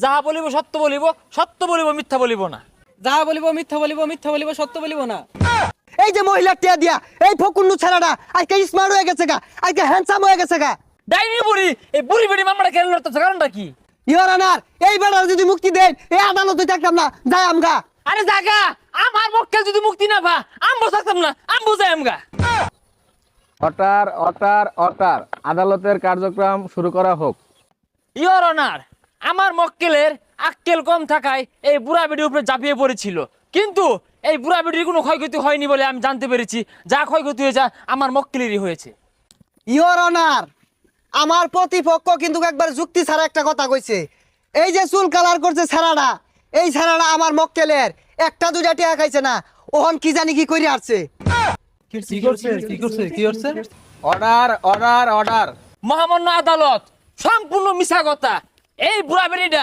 যাহা বলিব সত্য বলিব, সত্য বলিব মিথ্যা বলিব না। যাহা বলিব মিথ্যা বলিব, মিথ্যা বলিব সত্য বলিব না। এই যে মহিলা টিয়া দিয়া এই ফকুন্নু ছেলেটা আজকে স্মার্ট হয়ে গেছে গা, আজকে হ্যান্ডসাম হয়ে গেছে গা। ডাইনি বুড়ি, এই বুড়ি বেড়ি মামলাটা কেন লড়তেছে, কারণটা কি? ইওর অনার, এই বেটার যদি মুক্তি দেন এই আদালতে থাকতাম না, যাই আমগা। আরে জাগা, আমার মক্কেল যদি মুক্তি না পা আমবো থাকতাম না, আমবো যাই আমগা। অর্ডার অর্ডার অর্ডার, আদালতের কার্যক্রম শুরু করা হোক। ইওর অনার, আমার মক্কেলের আক্কেল কম থাকায় এই বুড়া বেডির উপরে ঝাঁপিয়ে পড়েছিল, কিন্তু এই বুড়া বেডির কোনো ক্ষয়ক্ষতি হয়নি বলে আমি জানতে পেরেছি। যা ক্ষয়ক্ষতি হয়েছে আমার মক্কেলেরই হয়েছে। ইওর অনার, আমার প্রতিপক্ষ কিন্তু একবার যুক্তি ছাড়া একটা কথা কইছে। এই যে চুল কালার করছে ছাড়াটা, এই ছাড়াটা আমার মক্কেলের একটা দুইটা টিয়া খাইছে না, ওহন কি জানি কি করে আসছে। কি করছে কি করছে কি করছে? Order order order. মহামান্য আদালত, সম্পূর্ণ মিছা কথা। এই বুড়া বেডিটা